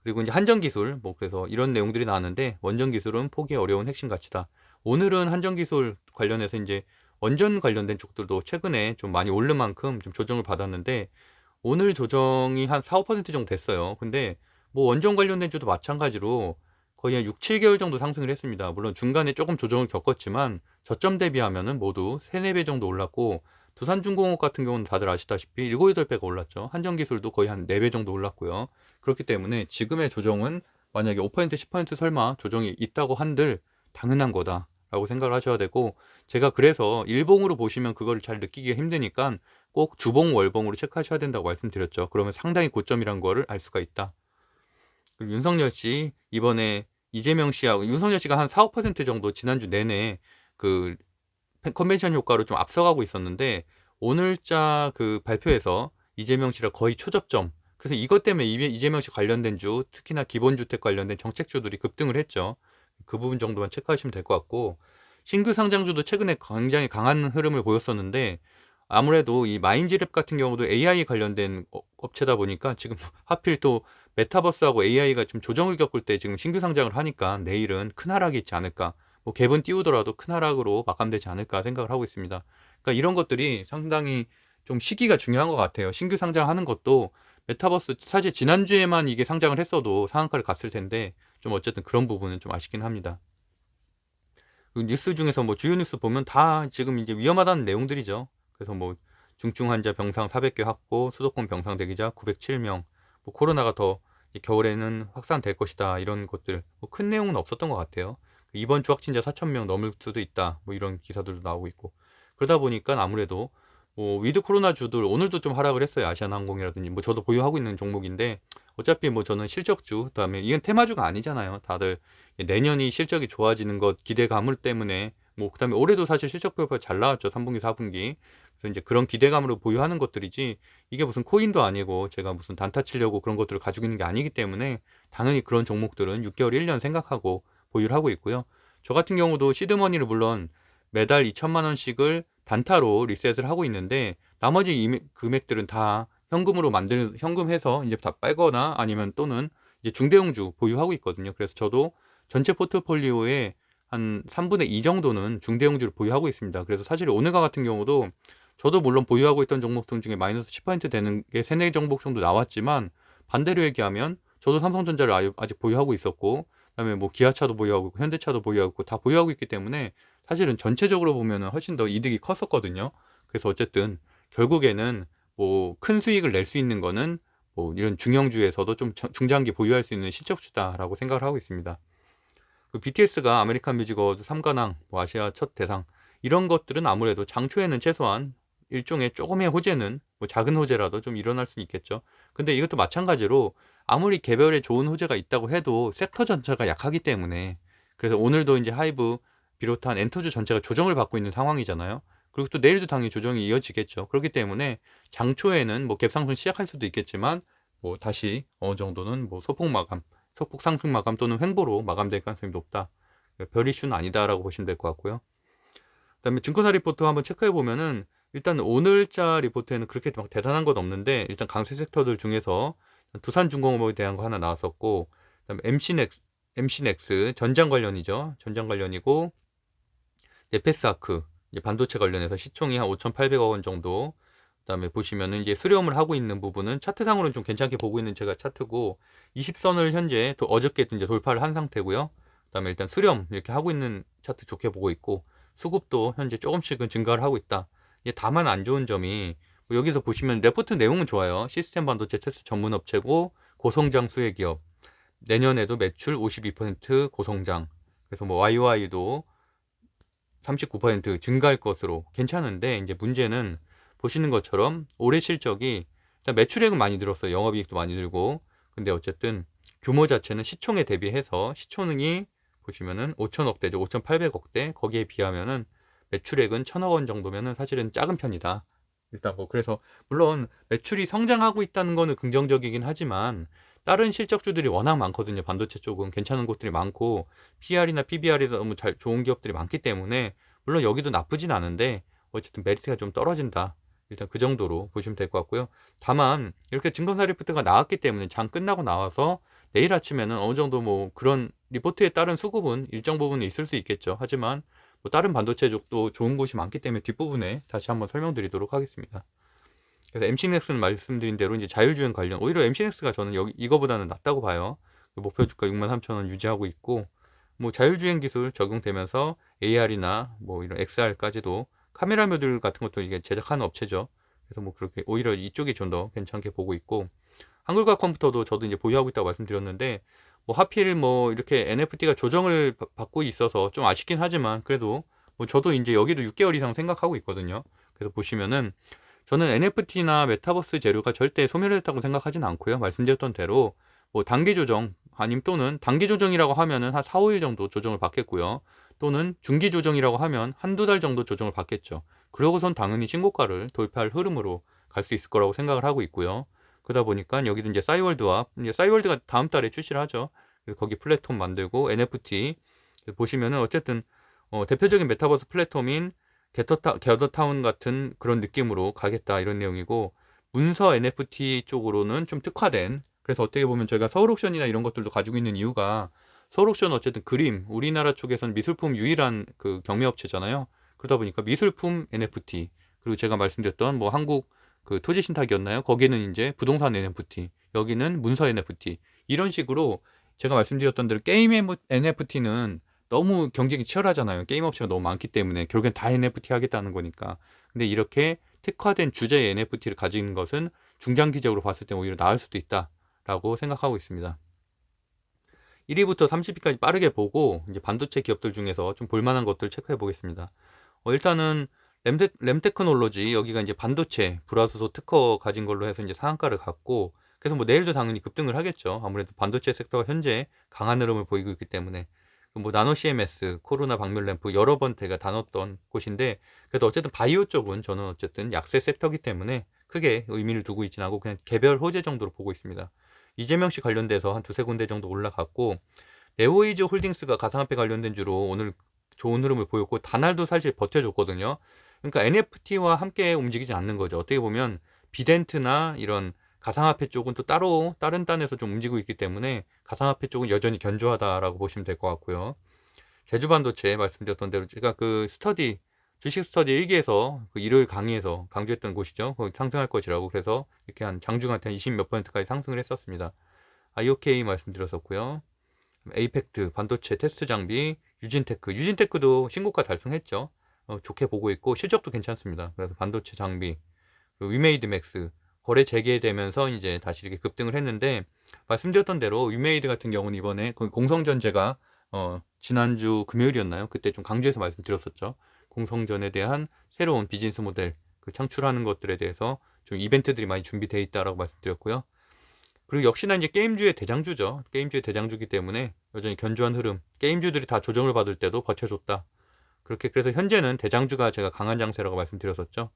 그리고 이제 한전기술 뭐 그래서 이런 내용들이 나왔는데 원전기술은 포기 어려운 핵심 가치다. 오늘은 한전기술 관련해서 이제 원전 관련된 쪽들도 최근에 좀 많이 오른 만큼 좀 조정을 받았는데 오늘 조정이 한 4, 5% 정도 됐어요. 근데 뭐 원전 관련된 주도 마찬가지로 거의 한 6, 7개월 정도 상승을 했습니다. 물론 중간에 조금 조정을 겪었지만 저점 대비하면은 모두 3, 4배 정도 올랐고 두산중공업 같은 경우는 다들 아시다시피 7, 8배가 올랐죠. 한전기술도 거의 한 4배 정도 올랐고요. 그렇기 때문에 지금의 조정은 만약에 5%, 10% 설마 조정이 있다고 한들 당연한 거다라고 생각을 하셔야 되고 제가 그래서 일봉으로 보시면 그거를 잘 느끼기가 힘드니까 꼭 주봉, 월봉으로 체크하셔야 된다고 말씀드렸죠. 그러면 상당히 고점이란 거를 알 수가 있다. 그리고 윤석열 씨 이번에 이재명 씨하고 윤석열 씨가 한 4, 5% 정도 지난주 내내 그 컨벤션 효과로 좀 앞서가고 있었는데 오늘자 그 발표에서 이재명 씨랑 거의 초접점. 그래서 이것 때문에 이재명 씨 관련된 주, 특히나 기본주택 관련된 정책주들이 급등을 했죠. 그 부분 정도만 체크하시면 될 것 같고 신규 상장주도 최근에 굉장히 강한 흐름을 보였었는데 아무래도 이 마인지랩 같은 경우도 AI 관련된 업체다 보니까 지금 하필 또 메타버스하고 AI가 좀 조정을 겪을 때 지금 신규 상장을 하니까 내일은 큰 하락이 있지 않을까. 뭐 갭은 띄우더라도 큰 하락으로 마감되지 않을까 생각을 하고 있습니다. 그러니까 이런 것들이 상당히 좀 시기가 중요한 것 같아요. 신규 상장하는 것도 메타버스 사실 지난주에만 이게 상장을 했어도 상한가를 갔을 텐데 좀 어쨌든 그런 부분은 좀 아쉽긴 합니다. 그 뉴스 중에서 뭐 주요 뉴스 보면 다 지금 이제 위험하다는 내용들이죠. 그래서 뭐 중증 환자 병상 400개 확보, 수도권 병상 대기자 907명, 뭐 코로나가 더 겨울에는 확산될 것이다 이런 것들 뭐큰 내용은 없었던 것 같아요. 이번 주 확진자 4,000명 넘을 수도 있다 뭐 이런 기사들도 나오고 있고 그러다 보니까 아무래도 뭐 위드 코로나 주들 오늘도 좀 하락을 했어요. 아시아나항공이라든지 뭐 저도 보유하고 있는 종목인데 어차피 뭐 저는 실적주 그다음에 이건 테마주가 아니잖아요. 다들 내년이 실적이 좋아지는 것 기대감을 때문에 뭐 그다음에 올해도 사실 실적 발표 잘 나왔죠. 3분기, 4분기. 그래서 이제 그런 기대감으로 보유하는 것들이지 이게 무슨 코인도 아니고 제가 무슨 단타 치려고 그런 것들을 가지고 있는 게 아니기 때문에 당연히 그런 종목들은 6개월, 1년 생각하고 보유를 하고 있고요. 저 같은 경우도 시드머니를 물론 매달 2천만 원씩을 단타로 리셋을 하고 있는데 나머지 금액들은 다 현금으로 현금해서 이제 다 빨거나 아니면 또는 이제 중대형주 보유하고 있거든요. 그래서 저도 전체 포트폴리오의 한 3분의 2 정도는 중대형주를 보유하고 있습니다. 그래서 사실 오늘과 같은 경우도 저도 물론 보유하고 있던 종목들 중에 마이너스 10% 되는 게 3-4 종목 정도 나왔지만 반대로 얘기하면 저도 삼성전자를 아직 보유하고 있었고 그다음에 뭐 기아차도 보유하고 있고 현대차도 보유하고 있고 다 보유하고 있기 때문에 사실은 전체적으로 보면은 훨씬 더 이득이 컸었거든요. 그래서 어쨌든 결국에는 뭐 큰 수익을 낼 수 있는 거는 뭐 이런 중형주에서도 좀 중장기 보유할 수 있는 실적주다라고 생각을 하고 있습니다. 그 BTS가 아메리칸 뮤직 어워드 3관왕, 뭐 아시아 첫 대상 이런 것들은 아무래도 장초에는 최소한 일종의 조금의 호재는 뭐 작은 호재라도 좀 일어날 수 있겠죠. 근데 이것도 마찬가지로 아무리 개별에 좋은 호재가 있다고 해도 섹터 전체가 약하기 때문에 그래서 오늘도 이제 하이브 비롯한 엔터주 전체가 조정을 받고 있는 상황이잖아요. 그리고 또 내일도 당연히 조정이 이어지겠죠. 그렇기 때문에 장초에는 뭐 갭상승 시작할 수도 있겠지만 뭐 다시 어느 정도는 뭐 소폭 상승 마감 또는 횡보로 마감될 가능성이 높다. 별 이슈는 아니다라고 보시면 될 것 같고요. 그다음에 증권사 리포트 한번 체크해 보면은 일단 오늘자 리포트에는 그렇게 막 대단한 건 없는데 일단 강세 섹터들 중에서 두산중공업에 대한 거 하나 나왔었고 그다음에 MC넥스 전장 관련이죠. 전장 관련이고 에페스아크 반도체 관련해서 시총이 한 5,800억 원 정도. 그다음에 보시면은 이제 수렴을 하고 있는 부분은 차트상으로는 좀 괜찮게 보고 있는 제가 차트고 20선을 현재 어저께 이제 돌파를 한 상태고요. 그다음에 일단 수렴 이렇게 하고 있는 차트 좋게 보고 있고 수급도 현재 조금씩은 증가를 하고 있다. 다만 안 좋은 점이 뭐 여기서 보시면 레포트 내용은 좋아요. 시스템 반도체 테스트 전문 업체고 고성장 수혜 기업. 내년에도 매출 52% 고성장. 그래서 뭐 YOI도 39% 증가할 것으로 괜찮은데 이제 문제는 보시는 것처럼 올해 실적이 일단 매출액은 많이 늘었어요. 영업이익도 많이 늘고. 근데 어쨌든 규모 자체는 시총에 대비해서 시총이 보시면은 5천억대죠. 5,800억대. 거기에 비하면은 매출액은 1,000억 원 정도면은 사실은 작은 편이다. 일단 뭐 그래서 물론 매출이 성장하고 있다는 거는 긍정적이긴 하지만 다른 실적주들이 워낙 많거든요. 반도체 쪽은 괜찮은 곳들이 많고 PR이나 PBR이 너무 좋은 기업들이 많기 때문에 물론 여기도 나쁘진 않은데 어쨌든 메리트가 좀 떨어진다. 일단 그 정도로 보시면 될 것 같고요. 다만 이렇게 증권사 리포트가 나왔기 때문에 장 끝나고 나와서 내일 아침에는 어느 정도 뭐 그런 리포트에 따른 수급은 일정 부분은 있을 수 있겠죠. 하지만 뭐 다른 반도체 쪽도 좋은 곳이 많기 때문에 뒷부분에 다시 한번 설명드리도록 하겠습니다. 그래서 MC넥스는 말씀드린 대로 이제 자율주행 관련 오히려 MC넥스가 저는 이거보다는 낫다고 봐요. 목표 주가 63,000원 유지하고 있고 뭐 자율주행 기술 적용되면서 AR이나 뭐 이런 XR까지도 카메라 모듈 같은 것도 이게 제작하는 업체죠. 그래서 뭐 그렇게 오히려 이쪽이 좀 더 괜찮게 보고 있고 한글과 컴퓨터도 저도 이제 보유하고 있다고 말씀드렸는데 뭐 하필 뭐 이렇게 NFT가 조정을 받고 있어서 좀 아쉽긴 하지만 그래도 뭐 저도 이제 여기도 6개월 이상 생각하고 있거든요. 그래서 보시면은 저는 NFT나 메타버스 재료가 절대 소멸했다고 생각하진 않고요. 말씀드렸던 대로 뭐 단기 조정 아니면 또는 단기 조정이라고 하면은 한 4, 5일 정도 조정을 받겠고요. 또는 중기 조정이라고 하면 한두 달 정도 조정을 받겠죠. 그러고선 당연히 신고가를 돌파할 흐름으로 갈 수 있을 거라고 생각을 하고 있고요. 그러다 보니까 여기도 이제 싸이월드가 다음 달에 출시를 하죠. 그래서 거기 플랫폼 만들고 NFT 보시면은 어쨌든 대표적인 메타버스 플랫폼인 게더타운 같은 그런 느낌으로 가겠다 이런 내용이고 문서 NFT 쪽으로는 좀 특화된 그래서 어떻게 보면 저희가 서울옥션이나 이런 것들도 가지고 있는 이유가 서울옥션은 어쨌든 그림 우리나라 쪽에서는 미술품 유일한 그 경매업체잖아요. 그러다 보니까 미술품 NFT, 그리고 제가 말씀드렸던 뭐 한국 그 토지 신탁이었나요? 거기는 이제 부동산 NFT, 여기는 문서 NFT, 이런 식으로 제가 말씀드렸던 대로 게임 NFT는 너무 경쟁이 치열하잖아요. 게임 업체가 너무 많기 때문에 결국엔 다 NFT 하겠다는 거니까. 근데 이렇게 특화된 주제의 NFT를 가진 것은 중장기적으로 봤을 때 오히려 나을 수도 있다라고 생각하고 있습니다. 1위부터 30위까지 빠르게 보고 이제 반도체 기업들 중에서 좀 볼만한 것들 체크해 보겠습니다. 일단은 램테크놀로지, 여기가 이제 반도체 불화수소 특허 가진 걸로 해서 이제 상한가를 갔고, 그래서 뭐 내일도 당연히 급등을 하겠죠. 아무래도 반도체 섹터가 현재 강한 흐름을 보이고 있기 때문에. 뭐 나노 CMS, 코로나 방면 램프 여러 번 제가 다뤘던 곳인데, 그래도 어쨌든 바이오 쪽은 저는 어쨌든 약세 섹터기 때문에 크게 의미를 두고 있진 않고 그냥 개별 호재 정도로 보고 있습니다. 이재명 씨 관련돼서 한 두세 군데 정도 올라갔고, 네오이즈 홀딩스가 가상화폐 관련된 주로 오늘 좋은 흐름을 보였고, 다날도 사실 버텨줬거든요. 그러니까 NFT와 함께 움직이지 않는 거죠. 어떻게 보면 비덴트나 이런 가상화폐 쪽은 또 따로 다른 단에서 좀 움직이고 있기 때문에 가상화폐 쪽은 여전히 견조하다라고 보시면 될 것 같고요. 제주반도체 말씀드렸던 대로 제가 그 스터디, 주식 스터디 1기에서 그 일요일 강의에서 강조했던 곳이죠. 거기 상승할 것이라고, 그래서 이렇게 한 장중한테 한 20몇 %까지 상승을 했었습니다. IOK 말씀드렸었고요. 에이펙트 반도체 테스트 장비, 유진테크도 신고가 달성했죠. 좋게 보고 있고 실적도 괜찮습니다. 그래서 반도체 장비, 위메이드 맥스 거래 재개되면서 이제 다시 이렇게 급등을 했는데, 말씀드렸던 대로 위메이드 같은 경우는 이번에 공성전제가 지난주 금요일이었나요? 그때 좀 강조해서 말씀드렸었죠. 공성전에 대한 새로운 비즈니스 모델 그 창출하는 것들에 대해서 좀 이벤트들이 많이 준비되어 있다라고 말씀드렸고요. 그리고 역시나 이제 게임주의 대장주죠. 게임주의 대장주기 때문에 여전히 견조한 흐름, 게임주들이 다 조정을 받을 때도 버텨줬다. 그렇게, 그래서 현재는 대장주가 제가 강한 장세라고 말씀드렸었죠.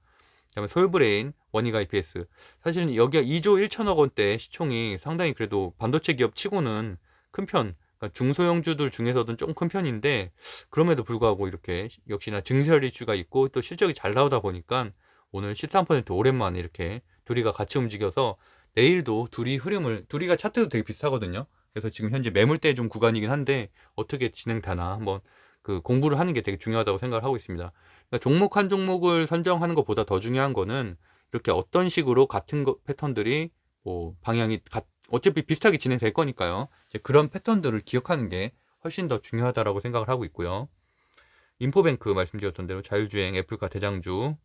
그다음에 솔브레인, 원익 IPS. 사실은 여기가 2조 1천억 원대 시총이 상당히 그래도 반도체 기업 치고는 큰 편, 그러니까 중소형주들 중에서도 좀 큰 편인데, 그럼에도 불구하고 이렇게 역시나 증설 이슈가 있고 또 실적이 잘 나오다 보니까 오늘 13% 오랜만에 이렇게 둘이가 같이 움직여서, 내일도 둘이가 차트도 되게 비슷하거든요. 그래서 지금 현재 매물대 좀 구간이긴 한데 어떻게 진행되나 한번 그 공부를 하는 게 되게 중요하다고 생각을 하고 있습니다. 그러니까 종목 한 종목을 선정하는 것보다 더 중요한 거는 이렇게 어떤 식으로 같은 패턴들이 뭐 방향이 어차피 비슷하게 진행될 거니까요. 이제 그런 패턴들을 기억하는 게 훨씬 더 중요하다라고 생각을 하고 있고요. 인포뱅크 말씀드렸던 대로 자율주행 애플카 대장주.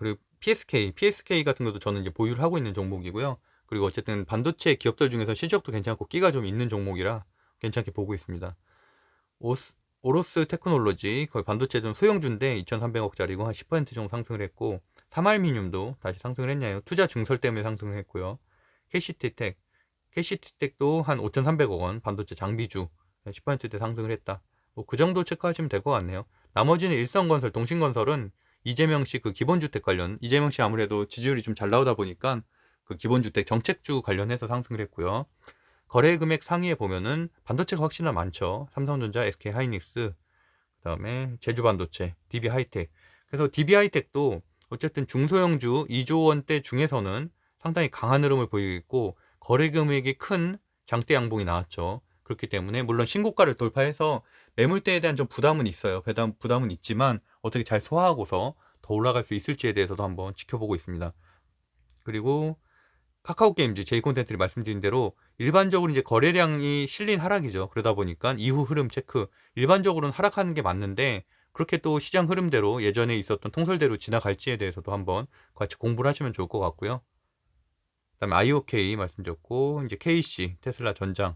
그리고 PSK 같은 것도 저는 이제 보유를 하고 있는 종목이고요. 그리고 어쨌든 반도체 기업들 중에서 실적도 괜찮고 끼가 좀 있는 종목이라 괜찮게 보고 있습니다. 오로스 테크놀로지, 거의 반도체 좀 소형주인데 2,300억짜리고 한 10% 정도 상승을 했고, 사말미늄도 다시 상승을 했냐요. 투자 증설 때문에 상승을 했고요. KCT텍도 한 5,300억 원 반도체 장비주 10%대 상승을 했다. 뭐 그 정도 체크하시면 될 것 같네요. 나머지는 일성건설, 동신건설은 이재명 씨 그 기본주택 관련, 이재명 씨 아무래도 지지율이 좀 잘 나오다 보니까 그 기본주택 정책주 관련해서 상승을 했고요. 거래 금액 상위에 보면은 반도체가 확실히 많죠. 삼성전자, SK 하이닉스, 그다음에 제주반도체, DB하이텍. 그래서 DB하이텍도 어쨌든 중소형주 2조 원대 중에서는 상당히 강한 흐름을 보이고 있고, 거래 금액이 큰 장대 양봉이 나왔죠. 그렇기 때문에 물론 신고가를 돌파해서 매물대에 대한 좀 부담은 있어요. 부담은 있지만 어떻게 잘 소화하고서 더 올라갈 수 있을지에 대해서도 한번 지켜보고 있습니다. 그리고 카카오게임즈, J콘텐츠를 말씀드린 대로 일반적으로 이제 거래량이 실린 하락이죠. 그러다 보니까 이후 흐름 체크, 일반적으로는 하락하는 게 맞는데 그렇게 또 시장 흐름대로 예전에 있었던 통설대로 지나갈지에 대해서도 한번 같이 공부를 하시면 좋을 것 같고요. 그다음에 IOK 말씀드렸고, 이제 KC, 테슬라 전장,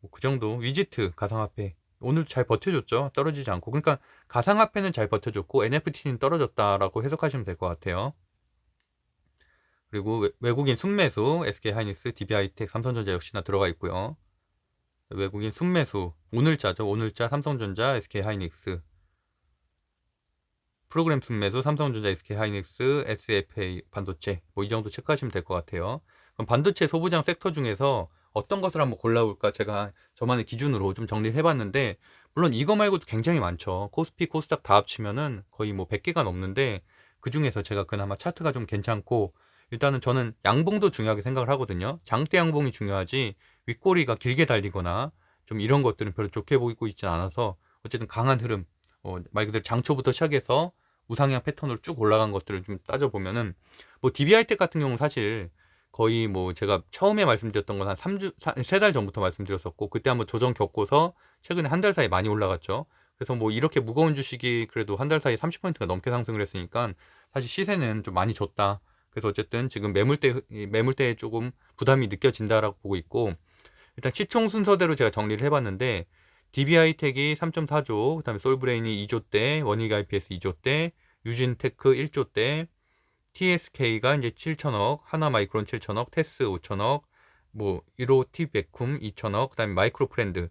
뭐 그 정도. 위지트 가상화폐 오늘 잘 버텨줬죠. 떨어지지 않고. 그러니까 가상화폐는 잘 버텨줬고 NFT는 떨어졌다라고 해석하시면 될 것 같아요. 그리고 외국인 순매수, SK하이닉스, DB하이텍, 삼성전자 역시나 들어가 있고요. 외국인 순매수, 오늘자죠. 오늘자 삼성전자, SK하이닉스. 프로그램 순매수, 삼성전자, SK하이닉스, SFA 반도체. 뭐 이 정도 체크하시면 될 것 같아요. 그럼 반도체 소부장 섹터 중에서 어떤 것을 한번 골라볼까 제가 저만의 기준으로 좀 정리를 해봤는데, 물론 이거 말고도 굉장히 많죠. 코스피, 코스닥 다 합치면은 거의 뭐 100개가 넘는데, 그 중에서 제가 그나마 차트가 좀 괜찮고, 일단은 저는 양봉도 중요하게 생각을 하거든요. 장대 양봉이 중요하지 윗꼬리가 길게 달리거나 좀 이런 것들은 별로 좋게 보이고 있지 않아서 어쨌든 강한 흐름, 말 그대로 장초부터 시작해서 우상향 패턴으로 쭉 올라간 것들을 좀 따져보면은 뭐 DB하이텍 같은 경우는 사실 거의 뭐 제가 처음에 말씀드렸던 건 한 3달 전부터 말씀드렸었고, 그때 한번 조정 겪고서 최근에 한 달 사이 많이 올라갔죠. 그래서 뭐 이렇게 무거운 주식이 그래도 한 달 사이 30%가 넘게 상승을 했으니까 사실 시세는 좀 많이 줬다. 그래서 어쨌든 지금 매물대에 조금 부담이 느껴진다라고 보고 있고, 일단 시총 순서대로 제가 정리를 해봤는데 DB하이텍이 3.4조, 그다음에 솔브레인이 2조대, 원익 IPS 2조대, 유진테크 1조대, TSK가 이제 7천억, 하나마이크론 7천억, 테스 5천억, 뭐 1호 T백쿰 2천억, 그다음에 마이크로프렌드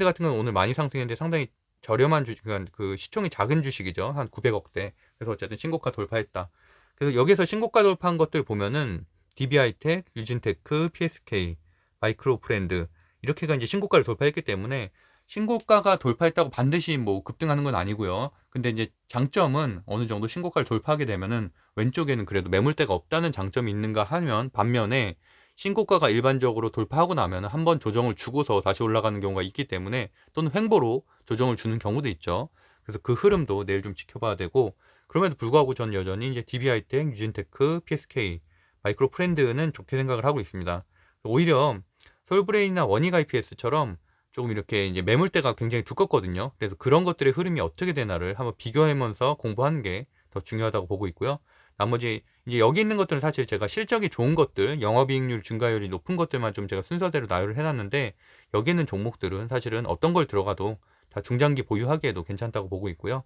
같은 건 오늘 많이 상승했는데 상당히 저렴한 주식, 그러니까 그 시총이 작은 주식이죠. 한 900억대. 그래서 어쨌든 신고가 돌파했다. 그래서 여기서 신고가 돌파한 것들 보면은 DB하이텍, 유진테크, PSK, 마이크로프렌드 이렇게가 이제 신고가를 돌파했기 때문에 신고가가 돌파했다고 반드시 뭐 급등하는 건 아니고요. 근데 이제 장점은 어느 정도 신고가를 돌파하게 되면은 왼쪽에는 그래도 매물대가 없다는 장점이 있는가 하면, 반면에 신고가가 일반적으로 돌파하고 나면 한번 조정을 주고서 다시 올라가는 경우가 있기 때문에, 또는 횡보로 조정을 주는 경우도 있죠. 그래서 그 흐름도 내일 좀 지켜봐야 되고, 그럼에도 불구하고 전 여전히 이제 DB하이텍, 유진테크, PSK, 마이크로프렌드는 좋게 생각을 하고 있습니다. 오히려 솔브레인이나 원익 IPS처럼 조금 이렇게 이제 매물대가 굉장히 두껍거든요. 그래서 그런 것들의 흐름이 어떻게 되나를 한번 비교하면서 공부하는 게 더 중요하다고 보고 있고요. 나머지 이제 여기 있는 것들은 사실 제가 실적이 좋은 것들, 영업이익률 증가율이 높은 것들만 좀 제가 순서대로 나열을 해놨는데, 여기 있는 종목들은 사실은 어떤 걸 들어가도 다 중장기 보유하기에도 괜찮다고 보고 있고요.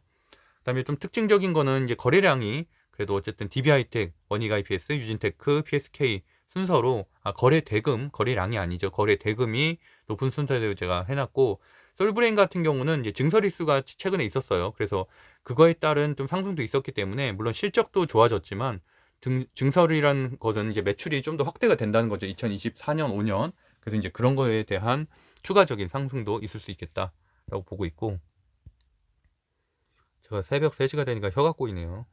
그다음에 좀 특징적인 거는 이제 거래량이 그래도 어쨌든 DB하이텍, 원익 IPS, 유진테크, PSK 순서로 거래 대금, 거래량이 아니죠. 거래 대금이 높은 순서대로 제가 해놨고, 솔브레인 같은 경우는 이제 증설일수가 최근에 있었어요. 그래서 그거에 따른 좀 상승도 있었기 때문에 물론 실적도 좋아졌지만 증설이라는 것은 이제 매출이 좀 더 확대가 된다는 거죠. 2024년, 5년. 그래서 이제 그런 거에 대한 추가적인 상승도 있을 수 있겠다라고 보고 있고, 제가 새벽 3시가 되니까 혀가 꼬이네요.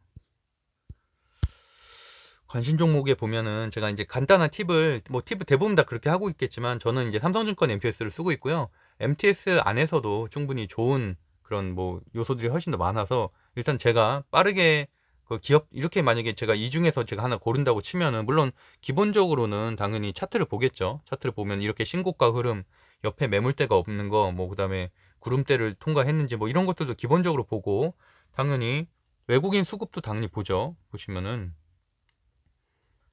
관심 종목에 보면은 제가 이제 간단한 팁을, 뭐 팁을 대부분 다 그렇게 하고 있겠지만 저는 이제 삼성증권 MTS를 쓰고 있고요. MTS 안에서도 충분히 좋은 그런 뭐 요소들이 훨씬 더 많아서, 일단 제가 빠르게 그 기업, 이렇게 만약에 제가 이 중에서 제가 하나 고른다고 치면은 물론 기본적으로는 당연히 차트를 보겠죠. 차트를 보면 이렇게 신고가 흐름, 옆에 매물대가 없는 거, 뭐 그다음에 구름대를 통과했는지 뭐 이런 것들도 기본적으로 보고, 당연히 외국인 수급도 당연히 보죠. 보시면은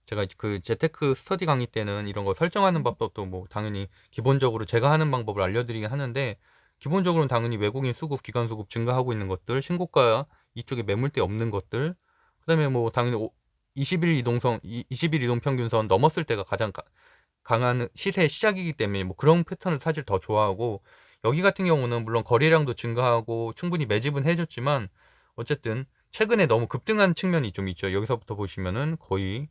제가 그 재테크 스터디 강의 때는 이런 거 설정하는 방법도 뭐 당연히 기본적으로 제가 하는 방법을 알려드리긴 하는데, 기본적으로는 당연히 외국인 수급, 기관 수급 증가하고 있는 것들, 신고가 이쪽에 매물대 없는 것들, 그다음에 뭐 당연히 20일 이동선, 20일 이동 평균선 넘었을 때가 가장 강한 시세의 시작이기 때문에 뭐 그런 패턴을 사실 더 좋아하고, 여기 같은 경우는 물론 거래량도 증가하고 충분히 매집은 해줬지만 어쨌든 최근에 너무 급등한 측면이 좀 있죠. 여기서부터 보시면은 거의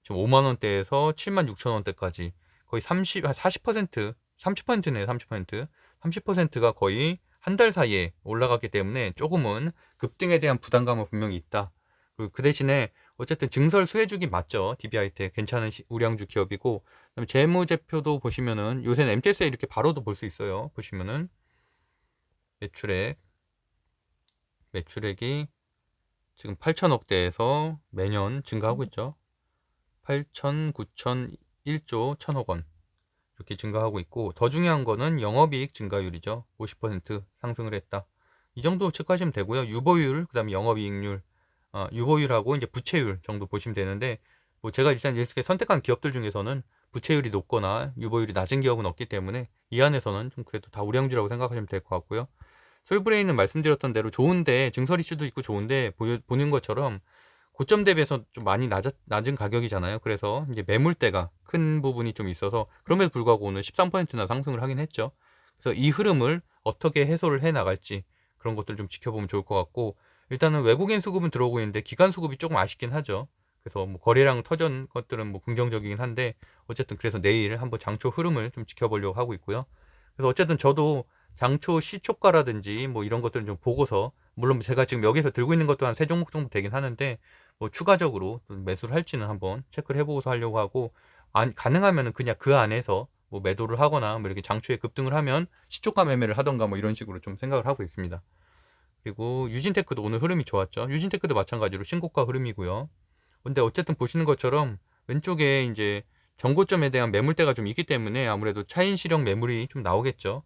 지금 5만 원대에서 7만 6천 원대까지 거의 40%, 30%네요. 30%가 거의 한 달 사이에 올라갔기 때문에 조금은 급등에 대한 부담감은 분명히 있다. 그리고 그 대신에 어쨌든 증설 수혜주기 맞죠. DB하이텍 괜찮은 우량주 기업이고, 그다음에 재무제표도 보시면은 요새는 MTS에 이렇게 바로도 볼 수 있어요. 보시면은 매출액이 지금 8천억대에서 매년 증가하고 있죠. 8천, 9천, 1조 1천억 원 이렇게 증가하고 있고, 더 중요한 거는 영업이익 증가율이죠. 50% 상승을 했다. 이 정도 체크하시면 되고요. 유보율, 그다음에 영업이익률, 유보율하고 이제 부채율 정도 보시면 되는데, 뭐 제가 일단 이렇게 선택한 기업들 중에서는 부채율이 높거나 유보율이 낮은 기업은 없기 때문에 이 안에서는 좀 그래도 다 우량주라고 생각하시면 될 것 같고요. 솔브레인은 말씀드렸던 대로 좋은데, 증설 이슈도 있고 좋은데 보는 것처럼 고점 대비해서 좀 많이 낮은 가격이잖아요. 그래서 이제 매물대가 큰 부분이 좀 있어서 그럼에도 불구하고 오늘 13%나 상승을 하긴 했죠. 그래서 이 흐름을 어떻게 해소를 해 나갈지 그런 것들 좀 지켜보면 좋을 것 같고, 일단은 외국인 수급은 들어오고 있는데 기관 수급이 조금 아쉽긴 하죠. 그래서 뭐 거래량 터전 것들은 뭐 긍정적이긴 한데, 어쨌든 그래서 내일 한번 장초 흐름을 좀 지켜보려고 하고 있고요. 그래서 어쨌든 저도 장초 시초가라든지 뭐 이런 것들은 좀 보고서, 물론 제가 지금 여기서 들고 있는 것도 한 3종목 정도 되긴 하는데 뭐 추가적으로 매수를 할지는 한번 체크를 해보고서 하려고 하고, 가능하면은 그냥 그 안에서 뭐 매도를 하거나 뭐 이렇게 장초에 급등을 하면 시초가 매매를 하던가 뭐 이런 식으로 좀 생각을 하고 있습니다. 그리고 유진테크도 오늘 흐름이 좋았죠. 유진테크도 마찬가지로 신고가 흐름이고요. 근데 어쨌든 보시는 것처럼 왼쪽에 이제 전고점에 대한 매물대가 좀 있기 때문에 아무래도 차인 실형 매물이 좀 나오겠죠.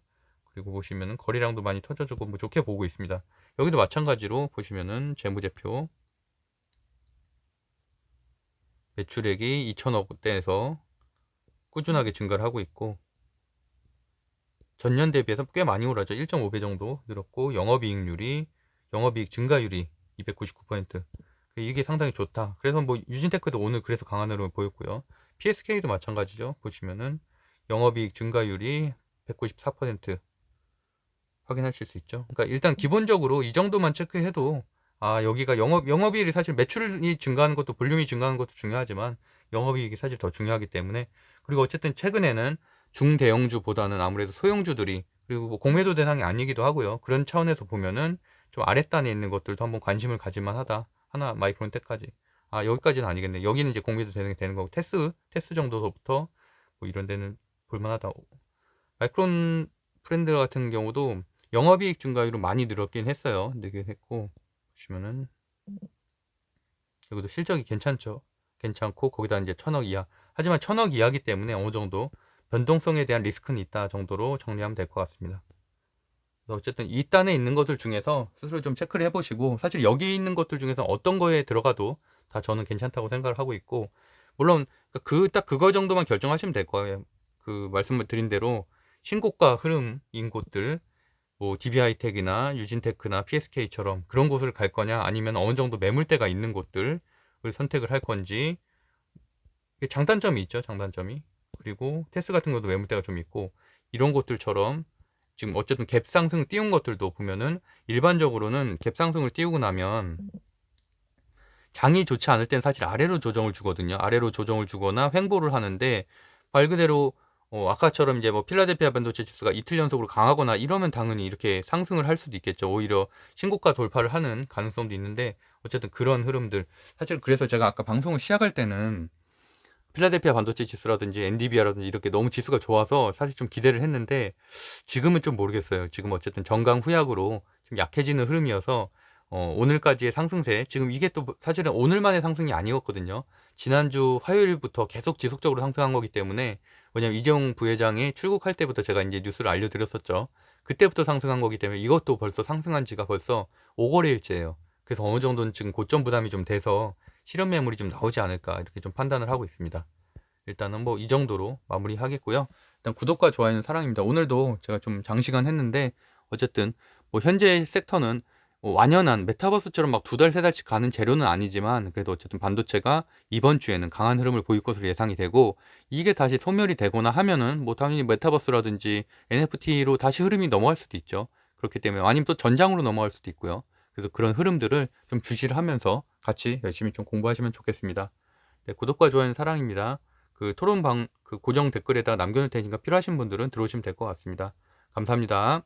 그리고 보시면은 거래량도 많이 터져주고 뭐 좋게 보고 있습니다. 여기도 마찬가지로 보시면은 재무제표 매출액이 2천억대에서 꾸준하게 증가를 하고 있고 전년 대비해서 꽤 많이 오르죠. 1.5배 정도 늘었고 영업이익 증가율이 299%. 이게 상당히 좋다. 그래서 뭐 유진테크도 오늘 그래서 강한 흐름을 보였고요. PSK도 마찬가지죠. 보시면은 영업이익 증가율이 194% 확인하실 수 있죠. 그러니까 일단 기본적으로 이 정도만 체크해도 여기가 영업이익이 사실 매출이 증가하는 것도 볼륨이 증가하는 것도 중요하지만 영업이익이 사실 더 중요하기 때문에 그리고 어쨌든 최근에는 중대형주보다는 아무래도 소형주들이 그리고 뭐 공매도 대상이 아니기도 하고요. 그런 차원에서 보면은 좀 아랫단에 있는 것들도 한번 관심을 가질만 하다. 하나 마이크론텍까지. 여기까지는 아니겠네. 여기는 이제 공매도 대상이 되는 거고 테스 정도부터 뭐 이런 데는 볼만하다. 마이크론 프렌드 같은 경우도 영업이익 증가율은 많이 늘었긴 했어요. 늘긴 했고 보시면은 여기도 실적이 괜찮죠. 괜찮고 거기다 이제 1,000억 이하. 하지만 1,000억 이하기 때문에 어느 정도 변동성에 대한 리스크는 있다 정도로 정리하면 될 것 같습니다. 그래서 어쨌든 이 단에 있는 것들 중에서 스스로 좀 체크를 해보시고 사실 여기 있는 것들 중에서 어떤 거에 들어가도 다 저는 괜찮다고 생각을 하고 있고 물론 딱 그거 정도만 결정하시면 될 거예요. 그 말씀을 드린 대로 신고가 흐름인 곳들 뭐 DB하이텍이나 유진테크나 PSK처럼 그런 곳을 갈 거냐 아니면 어느 정도 매물대가 있는 곳들을 선택을 할 건지 장단점이 있죠. 장단점이. 그리고 테스 같은 것도 매물대가 좀 있고 이런 곳들처럼 지금 어쨌든 갭 상승 띄운 것들도 보면은 일반적으로는 갭 상승을 띄우고 나면 장이 좋지 않을 땐 사실 아래로 조정을 주거든요. 아래로 조정을 주거나 횡보를 하는데 말 그대로 아까처럼 이제 뭐 필라델피아 반도체 지수가 이틀 연속으로 강하거나 이러면 당연히 이렇게 상승을 할 수도 있겠죠. 오히려 신고가 돌파를 하는 가능성도 있는데 어쨌든 그런 흐름들 사실 그래서 제가 아까 방송을 시작할 때는 필라델피아 반도체 지수라든지 엔디비아라든지 이렇게 너무 지수가 좋아서 사실 좀 기대를 했는데 지금은 좀 모르겠어요. 지금 어쨌든 정강 후약으로 좀 약해지는 흐름이어서 오늘까지의 상승세 지금 이게 또 사실은 오늘만의 상승이 아니었거든요. 지난주 화요일부터 계속 지속적으로 상승한 거기 때문에 왜냐면 이재용 부회장이 출국할 때부터 제가 이제 뉴스를 알려드렸었죠. 그때부터 상승한 거기 때문에 이것도 벌써 상승한 지가 벌써 5거래일째예요. 그래서 어느 정도는 지금 고점 부담이 좀 돼서 실현 매물이 좀 나오지 않을까 이렇게 좀 판단을 하고 있습니다. 일단은 뭐 이 정도로 마무리하겠고요. 일단 구독과 좋아요는 사랑입니다. 오늘도 제가 좀 장시간 했는데 어쨌든 뭐 현재 섹터는 뭐 완연한 메타버스처럼 막 2달, 3달씩 가는 재료는 아니지만 그래도 어쨌든 반도체가 이번 주에는 강한 흐름을 보일 것으로 예상이 되고 이게 다시 소멸이 되거나 하면은 뭐 당연히 메타버스라든지 NFT로 다시 흐름이 넘어갈 수도 있죠. 그렇기 때문에 아니면 또 전장으로 넘어갈 수도 있고요. 그래서 그런 흐름들을 좀 주시를 하면서 같이 열심히 좀 공부하시면 좋겠습니다. 네, 구독과 좋아요는 사랑입니다. 그 토론방 그 고정 댓글에다 남겨놓을 테니까 필요하신 분들은 들어오시면 될 것 같습니다. 감사합니다.